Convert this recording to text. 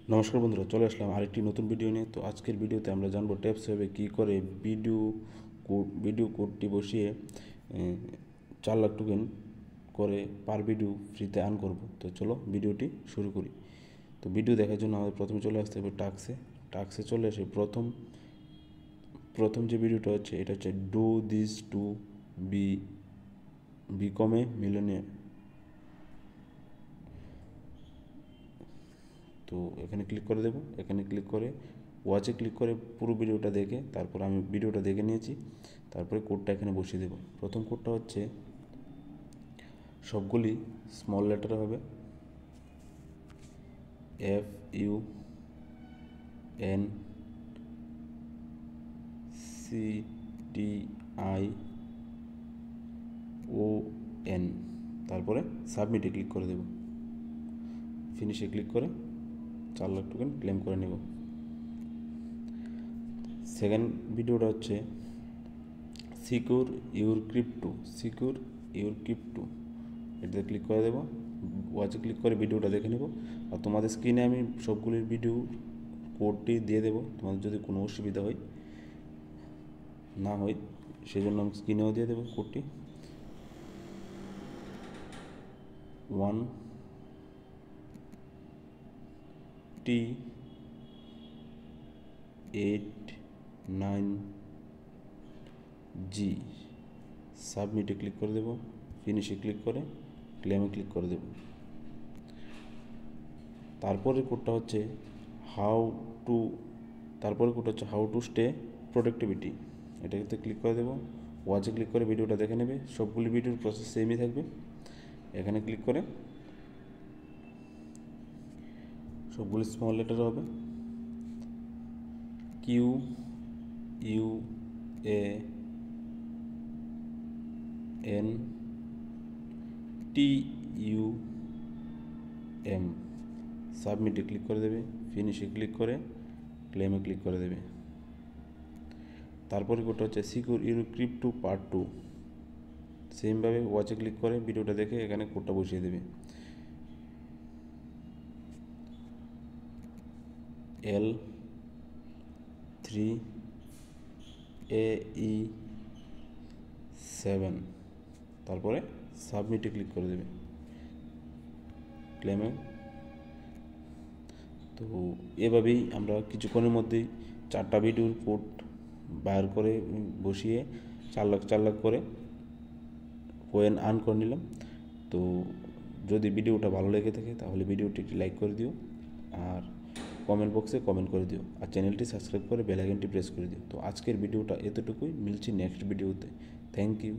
নমস্কার বন্ধুরা, চলে আসলাম আরেকটি নতুন ভিডিও নিয়ে। তো আজকের ভিডিওতে আমরা জানবো ট্যাপস হবে কী করে ভিডিও কোডটি বসিয়ে 4 লাখ টোকেন করে পার ভিডিও ফ্রিতে আর্ন করব। তো চলো ভিডিওটি শুরু করি। তো ভিডিও দেখার জন্য আমাদের প্রথমে চলে আসতে হবে টাক্সে চলে এসে প্রথম যে ভিডিওটা হচ্ছে এটা হচ্ছে do this to be become a millionaire. তো এখানে ক্লিক করে দেবো। এখানে ক্লিক করে ওয়াচে ক্লিক করে পুরো ভিডিওটা দেখে তারপর আমি ভিডিওটা দেখে নিয়েছি। তারপরে কোডটা এখানে বসিয়ে দেবো। প্রথম কোডটা হচ্ছে সবগুলি স্মল লেটারে হবে, FUNCTION, তারপরে সাবমিটে ক্লিক করে দেব। ফিনিশে ক্লিক করে 4 লাখ টোকেন ক্লেম করে নেব। সেকেন্ড ভিডিওটা হচ্ছে সিকিউর ইউর ক্রিপ্টো, এটাতে ক্লিক করে দেবো। ওয়াচে ক্লিক করে ভিডিওটা দেখে নেব। আর তোমাদের স্ক্রিনে আমি সবগুলির ভিডিও কোডটি দিয়ে দেবো, তোমাদের যদি কোনো অসুবিধা না হয় সেই জন্য আমি স্ক্রিনেও দিয়ে দেবো কোডটি। 1T89G, সাবমিটে ক্লিক করে দেবো। ফিনিশে ক্লিক করে ক্লেমে ক্লিক করে দেব। তারপরে কোডটা হচ্ছে হাউ টু স্টে প্রোডাক্টিভিটি, এটাতে ক্লিক করে দেবো। ওয়াচে ক্লিক করে ভিডিওটা দেখে নেবে। সবগুলি ভিডিওর প্রসেস সেমই থাকবে। এখানে ক্লিক করে সবগুলি স্মল লেটার হবে, QUANTUM, সাবমিটে ক্লিক করে দেবে। ফিনিশে ক্লিক করে ক্লেমে ক্লিক করে দেবে। তারপরে কোডটা হচ্ছে সিকিউর ইউর ক্রিপ্টো পার্ট 2, সেমভাবে ওয়াচে ক্লিক করে ভিডিওটা দেখে এখানে কোডটা বসিয়ে দেবে। L3AE7, তারপরে সাবমিটে ক্লিক করে দেবে ক্লেমে। তো এভাবেই আমরা কিছুক্ষণের মধ্যেই 4টা ভিডিওর কোড বার করে বসিয়ে 4 লাখ করে কয়েন আর্ন করে নিলাম। তো যদি ভিডিওটা ভালো লেগে থাকে তাহলে ভিডিওটি একটি লাইক করে দিও, আর কমেন্ট বক্সে কমেন্ট করে দিও, আর চ্যানেলটি সাবস্ক্রাইব করে বেল আইকনটি প্রেস করে দিও। তো আজকের ভিডিওটা এতটুকুই, মিলছি নেক্সট ভিডিওতে। Thank you.